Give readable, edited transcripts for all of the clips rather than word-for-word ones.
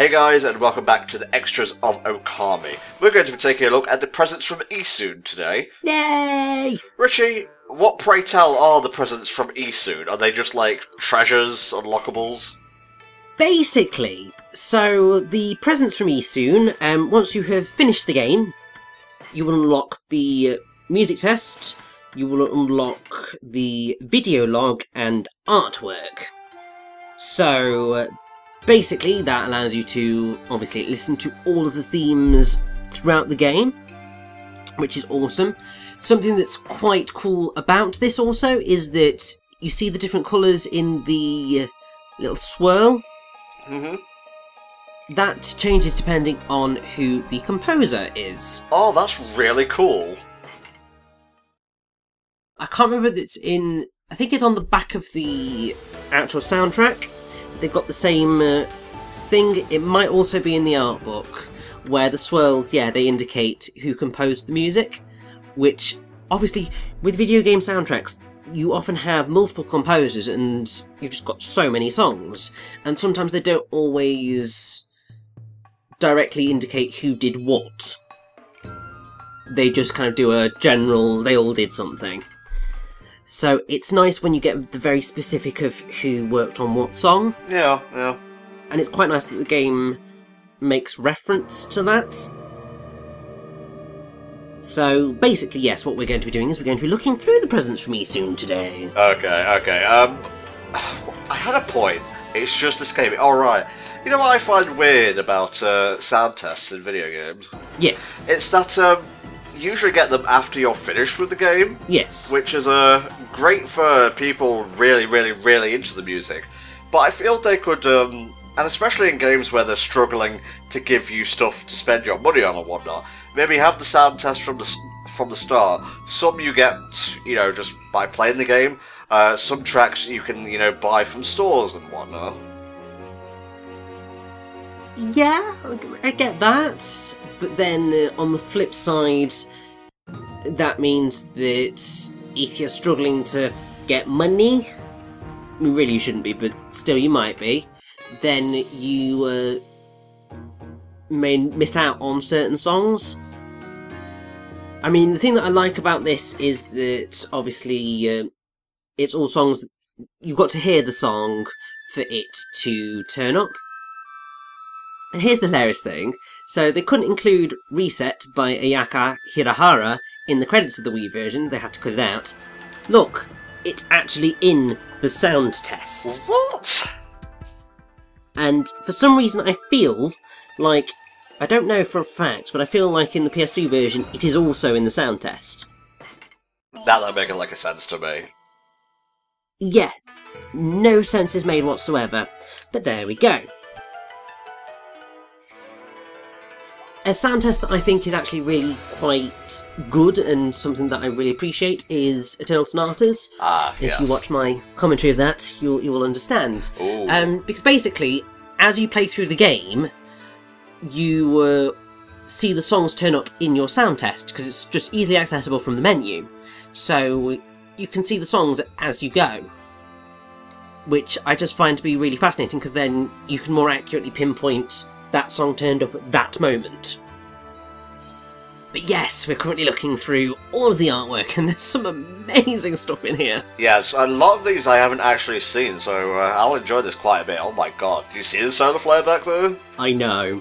Hey guys, and welcome back to the extras of Okami. We're going to be taking a look at the presents from Issun today. Yay! Richie, what pray tell are the presents from Issun? Are they just like treasures, unlockables? Basically, so the presents from Issun, once you have finished the game, you will unlock the music test, you will unlock the video log and artwork. So basically that allows you to obviously listen to all of the themes throughout the game, which is awesome. Something that's quite cool about this also is that you see the different colours in the little swirl. That changes depending on who the composer is. Oh, that's really cool. I can't remember if it's in... I think it's on the back of the actual soundtrack. They've got the same thing. It might also be in the art book, where the swirls, yeah, they indicate who composed the music, which, obviously, with video game soundtracks, you often have multiple composers and you've just got so many songs, and sometimes they don't always directly indicate who did what. They just kind of do a general, they all did something. So it's nice when you get the very specific of who worked on what song. Yeah, yeah. And it's quite nice that the game makes reference to that. So basically, yes, what we're going to be doing is we're going to be looking through the presents from Issun today. Okay. I had a point. It's just escaping. Alright. You know what I find weird about sound tests in video games? Yes. It's that you usually get them after you're finished with the game. Yes. Which is great for people really into the music. But I feel they could, and especially in games where they're struggling to give you stuff to spend your money on and whatnot, maybe have the sound test from the start. Some you get, you know, just by playing the game. Some tracks you can, you know, buy from stores and whatnot. Yeah, I get that. But then on the flip side, that means that if you're struggling to get money, I mean, really you shouldn't be, but still you might be, then you may miss out on certain songs. I mean, the thing that I like about this is that obviously it's all songs that you've got to hear the song for it to turn up. And here's the hilarious thing. So they couldn't include Reset by Ayaka Hirahara in the credits of the Wii version, they had to cut it out. Look, it's actually in the sound test. What? And for some reason I feel like, I don't know for a fact, but I feel like in the PS3 version it is also in the sound test. That don't make like a sense to me. Yeah, no sense is made whatsoever, but there we go. A sound test that I think is actually really quite good and something that I really appreciate is Eternal Sonatas. Yes. If you watch my commentary of that, you will understand. Because basically, as you play through the game, you see the songs turn up in your sound test, because it's just easily accessible from the menu. So you can see the songs as you go, which I just find to be really fascinating, because then you can more accurately pinpoint that song turned up at that moment. But yes, we're currently looking through all of the artwork, and there's some amazing stuff in here. Yes, a lot of these I haven't actually seen, so I'll enjoy this quite a bit. Oh my god, do you see the solar flare back there? I know.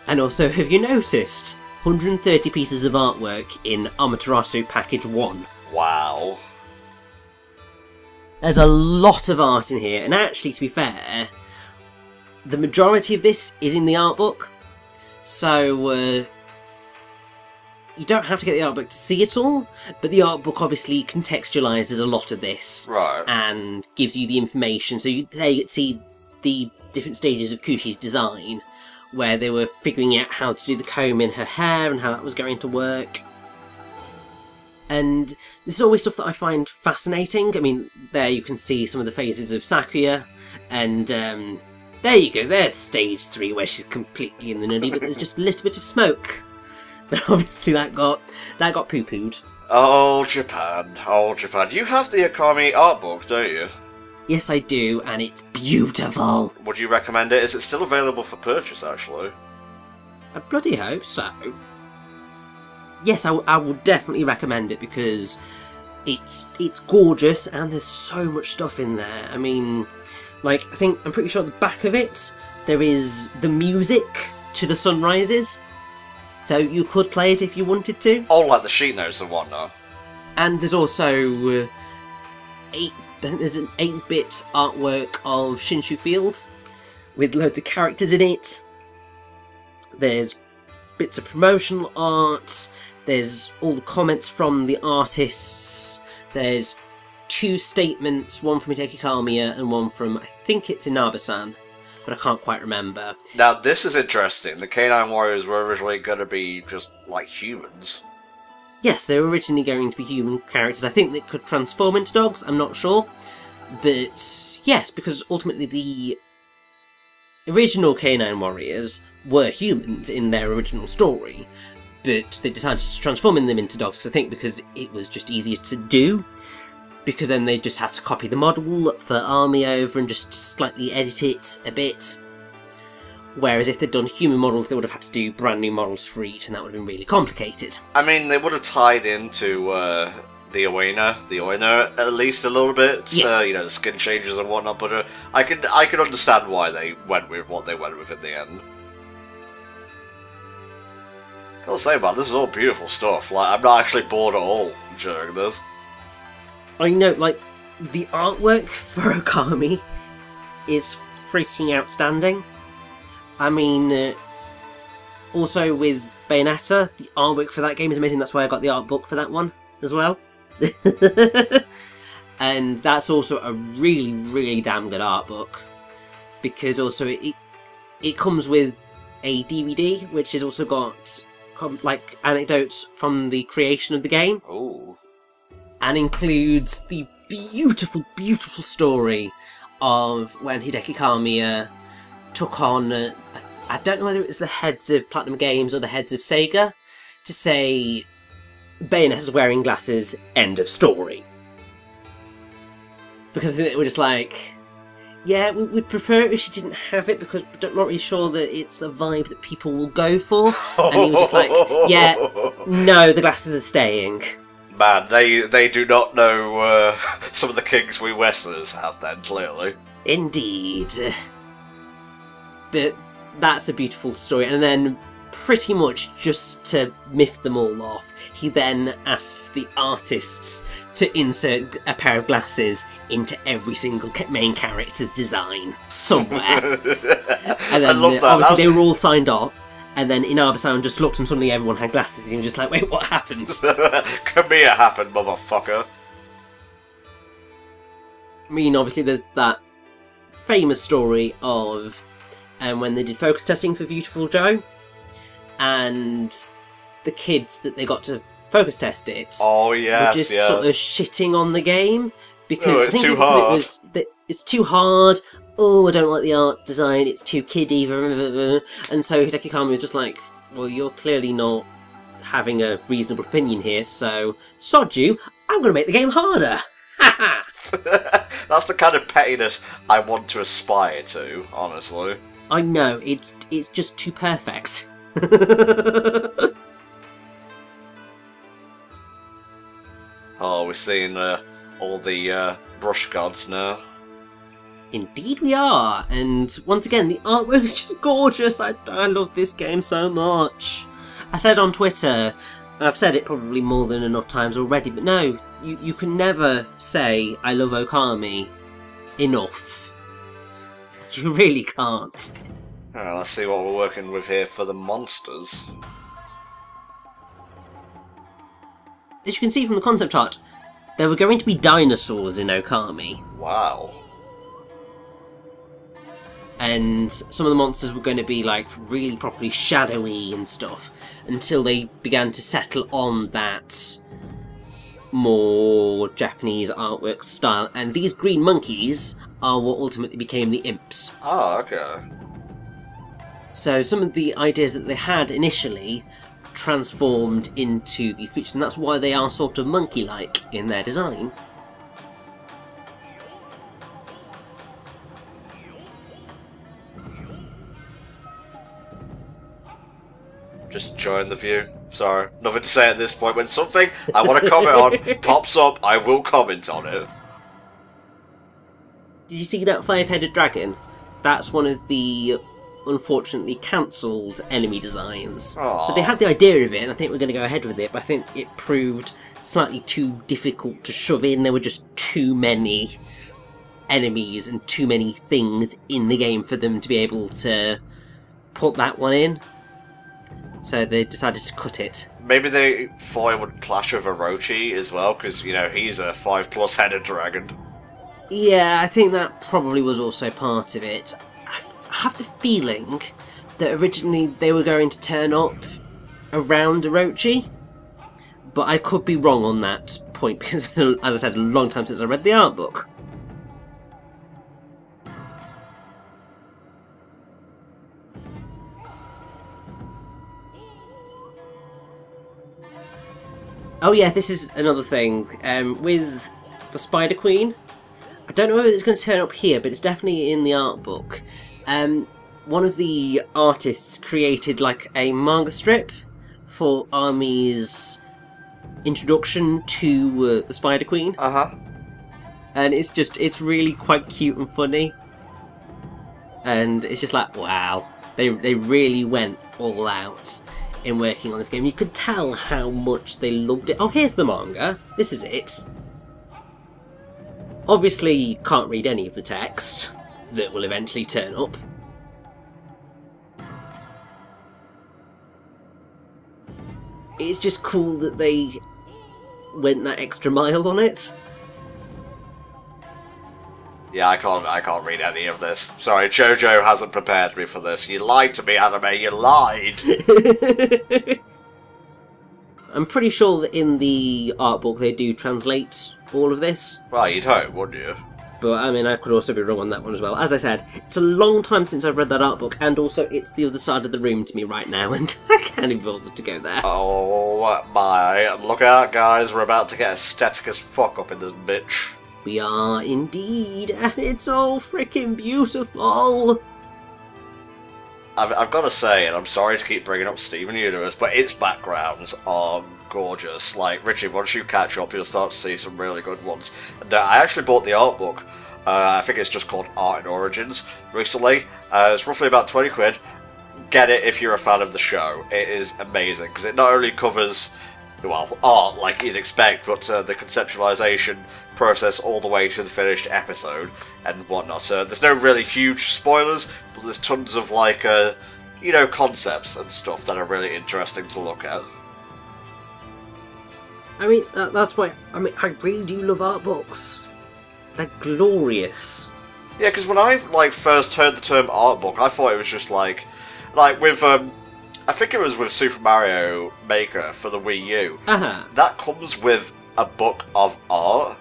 And also, have you noticed 130 pieces of artwork in Amaterasu Package 1? Wow. There's a lot of art in here, and actually, to be fair, the majority of this is in the art book, so you don't have to get the art book to see it all, but the art book obviously contextualises a lot of this, right, and gives you the information, so you see the different stages of Kushi's design, where they were figuring out how to do the comb in her hair and how that was going to work. And this is always stuff that I find fascinating. I mean, there you can see some of the phases of Sakuya, and there you go, there's stage 3 where she's completely in the nutty, but there's just a little bit of smoke. But obviously that got poo-pooed. Oh, Japan. Oh, Japan. You have the Okami art book, don't you? Yes, I do, and it's beautiful. Would you recommend it? Is it still available for purchase, actually? I bloody hope so. Yes, I will definitely recommend it because it's gorgeous and there's so much stuff in there. I mean, like, I'm pretty sure at the back of it there is the music to the sunrises, so you could play it if you wanted to. Oh, like the sheet notes and whatnot. And there's also there's an 8-bit artwork of Shinshu Field with loads of characters in it. There's bits of promotional art. There's all the comments from the artists. There's 2 statements, one from Hideki Kamiya and one from, I think it's Inaba-san, but I can't quite remember. Now, this is interesting. The Canine Warriors were originally going to be just like humans. Yes, they were originally going to be human characters. I think they could transform into dogs, I'm not sure. But yes, because ultimately the original Canine Warriors were humans in their original story, but they decided to transform them into dogs, because it was just easier to do, because then they just had to copy the model for Army over and just slightly edit it a bit. Whereas if they'd done human models, they would have had to do brand new models for each, and that would have been really complicated. I mean, they would have tied into the Oina at least a little bit. Yes. You know, the skin changes and whatnot. But I can understand why they went with what they went with in the end. Gotta say, man, this is all beautiful stuff. Like, I'm not actually bored at all during this. I know, like, the artwork for Okami is freaking outstanding. I mean, also with Bayonetta, the artwork for that game is amazing. That's why I got the art book for that one as well. And that's also a really, really damn good art book, because also it comes with a DVD, which has also got like anecdotes from the creation of the game. Ooh. And includes the beautiful, beautiful story of when Hideki Kamiya took on, I don't know whether it was the heads of Platinum Games or the heads of Sega, to say, Bayonetta's wearing glasses, end of story. Because they were just like, yeah, we'd prefer it if she didn't have it, because we're not really sure that it's a vibe that people will go for. And he was just like, yeah, no, the glasses are staying. Man, they do not know some of the kinks we Westerners have then, clearly. Indeed. But that's a beautiful story. And then, pretty much just to miff them all off, he then asks the artists to insert a pair of glasses into every single main character's design somewhere. And then, I love that. obviously, they were all signed off. And then Inaba-san just looked and suddenly everyone had glasses. And he was just like, wait, what happened? Kamiya happened, motherfucker. I mean, obviously there's that famous story of when they did focus testing for Beautiful Joe, and the kids that they got to focus test it were just sort of shitting on the game, because it's too hard. It's too hard. Oh, I don't like the art design, it's too kiddie, and so Hideki Kamiya was just like, well, you're clearly not having a reasonable opinion here, so sod you, I'm going to make the game harder! Ha ha! That's the kind of pettiness I want to aspire to, honestly. I know, it's just too perfect. Oh, we're seeing all the brush gods now. Indeed we are, and once again, the artwork is just gorgeous. I love this game so much. I said on Twitter, I've said it probably more than enough times already, but no, you can never say I love Okami enough. You really can't. Well, let's see what we're working with here for the monsters. As you can see from the concept art, there were going to be dinosaurs in Okami. Wow. And some of the monsters were going to be like really properly shadowy and stuff, until they began to settle on that more Japanese artwork style, and these green monkeys are what ultimately became the imps. Oh, okay. So some of the ideas that they had initially transformed into these creatures, and that's why they are sort of monkey-like in their design. Just enjoying the view. Sorry, nothing to say at this point. When something I want to comment on pops up, I will comment on it. Did you see that 5-headed dragon? That's one of the unfortunately cancelled enemy designs. Aww. So they had the idea of it, and I think we're going to go ahead with it, but I think it proved slightly too difficult to shove in. There were just too many enemies and too many things in the game for them to be able to put that one in. So they decided to cut it. Maybe they thought it would clash with Orochi as well, because, you know, he's a 5+ headed dragon. Yeah, I think that probably was also part of it. I have the feeling that originally they were going to turn up around Orochi, but I could be wrong on that point, because, as I said, a long time since I read the art book. Oh yeah, this is another thing. With the Spider Queen, I don't know whether it's going to turn up here, but it's definitely in the art book. One of the artists created like a manga strip for Army's introduction to the Spider Queen. And it's really quite cute and funny. And it's just like, wow, they really went all out in working on this game. You could tell how much they loved it. Oh, here's the manga. This is it. Obviously, you can't read any of the text that will eventually turn up. It's just cool that they went that extra mile on it. Yeah, I can't read any of this. Sorry, JoJo hasn't prepared me for this. You lied to me, anime, you lied! I'm pretty sure that in the art book they do translate all of this. Well, you'd hope, wouldn't you? But, I mean, I could also be wrong on that one as well. As I said, it's a long time since I've read that art book, and also it's the other side of the room to me right now, and I can't even bother to go there. Oh my, look out guys, we're about to get aesthetic as fuck up in this bitch. We are indeed, and it's all freaking beautiful! I've got to say, and I'm sorry to keep bringing up Steven Universe, but its backgrounds are gorgeous. Like, Richie, once you catch up, you'll start to see some really good ones. And I actually bought the art book. I think it's just called Art and Origins recently. It's roughly about 20 quid. Get it if you're a fan of the show. It is amazing, because it not only covers, well, art like you'd expect, but the conceptualization process all the way to the finished episode and whatnot. There's no really huge spoilers, but there's tons of, like, you know, concepts and stuff that are really interesting to look at. I mean, that's why, I mean, I really do love art books. They're glorious. Yeah, because when I, like, first heard the term art book, I thought it was just, like with, I think it was with Super Mario Maker for the Wii U. That comes with a book of art,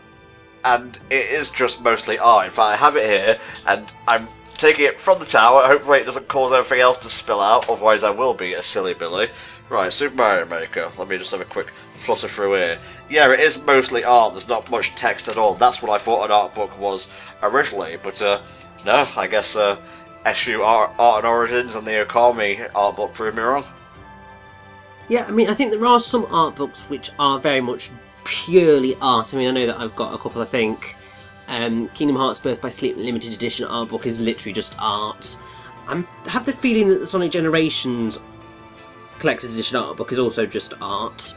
and it is just mostly art. In fact, I have it here, and I'm taking it from the tower. Hopefully it doesn't cause everything else to spill out, otherwise I will be a silly Billy. Right, Super Mario Maker. Let me just have a quick flutter through here. Yeah, it is mostly art. There's not much text at all. That's what I thought an art book was originally, but no, I guess SU Art and Origins and the Okami art book proved me wrong. Yeah, I mean, I think there are some art books which are very much purely art. I mean, I know that I've got a couple, I think. Kingdom Hearts Birth by Sleep Limited Edition art book is literally just art. I have the feeling that the Sonic Generations Collector's Edition art book is also just art.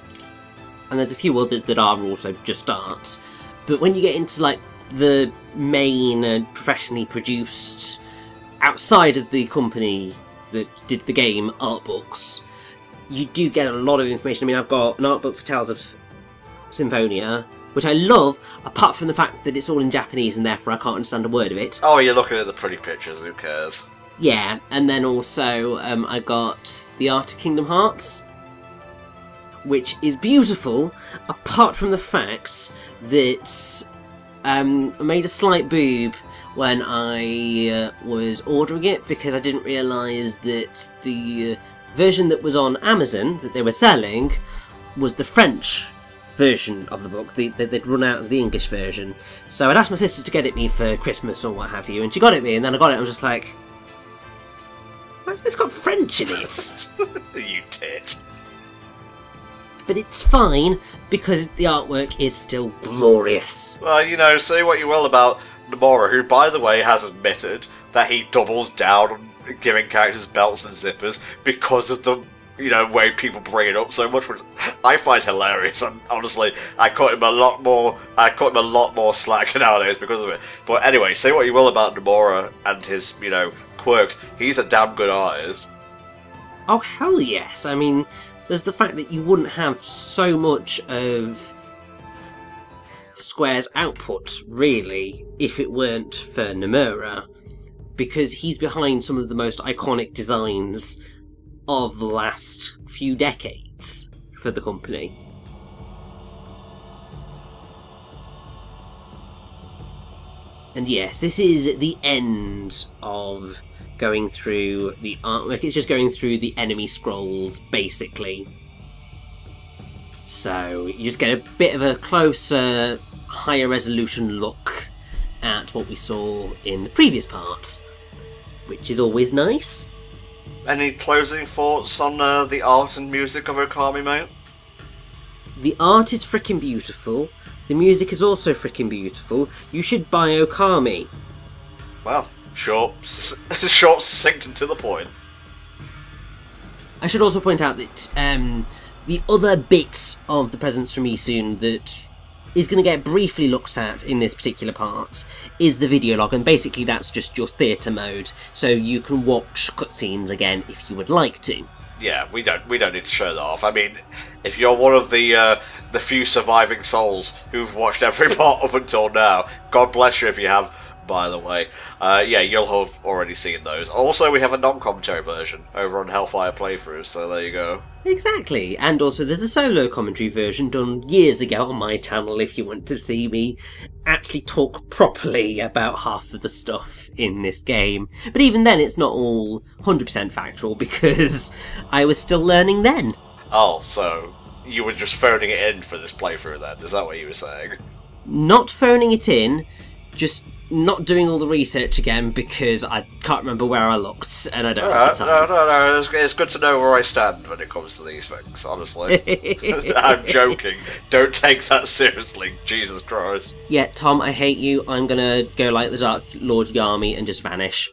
And there's a few others that are also just art. But when you get into, like, the main professionally produced, outside of the company that did the game, art books, you do get a lot of information. I mean, I've got an art book for Tales of Symphonia, which I love, apart from the fact that it's all in Japanese and therefore I can't understand a word of it. Oh, you're looking at the pretty pictures, who cares? Yeah, and then also I got the Art of Kingdom Hearts, which is beautiful, apart from the fact that I made a slight boob when I was ordering it, because I didn't realise that the version that was on Amazon that they were selling was the French version of the book. They'd run out of the English version. So I'd asked my sister to get it me for Christmas or what have you, and she got it me, and then I got it and I was just like, Why's this got French in it? You tit. But it's fine, because the artwork is still glorious. Well, you know, say what you will about Nomura, who, by the way, has admitted that he doubles down on giving characters belts and zippers because of the, you know, way people bring it up so much, which I find hilarious. And honestly, I cut him a lot more slack nowadays because of it. But anyway, say what you will about Nomura and his, you know, quirks. He's a damn good artist. Oh, hell yes. I mean, there's the fact that you wouldn't have so much of Square's output, really, if it weren't for Nomura, because he's behind some of the most iconic designs of the last few decades for the company. And yes, this is the end of going through the artwork. It's just going through the enemy scrolls, basically. So you just get a bit of a closer, higher resolution look at what we saw in the previous part, which is always nice. Any closing thoughts on the art and music of Okami, mate? The art is frickin' beautiful. The music is also frickin' beautiful. You should buy Okami. Well, short, succinct, and to the point. I should also point out that the other bits of the presents from Issun that is going to get briefly looked at in this particular part is the video log, and basically that's just your theatre mode, so you can watch cutscenes again if you would like to. Yeah, we don't need to show that off. I mean, if you're one of the few surviving souls who've watched every part up until now, God bless you if you have, by the way. Yeah, you'll have already seen those. Also, we have a non-commentary version over on Hellfire Playthroughs, so there you go. Exactly, and also there's a solo commentary version done years ago on my channel if you want to see me actually talk properly about half of the stuff in this game. But even then, it's not all 100% factual because I was still learning then. Oh, so you were just phoning it in for this playthrough then? Is that what you were saying? Not phoning it in, just not doing all the research again because I can't remember where I looked and I don't have the time. No. It's good to know where I stand when it comes to these things, honestly. I'm joking. Don't take that seriously. Jesus Christ. Yeah, Tom, I hate you. I'm gonna go like the Dark Lord Yami and just vanish.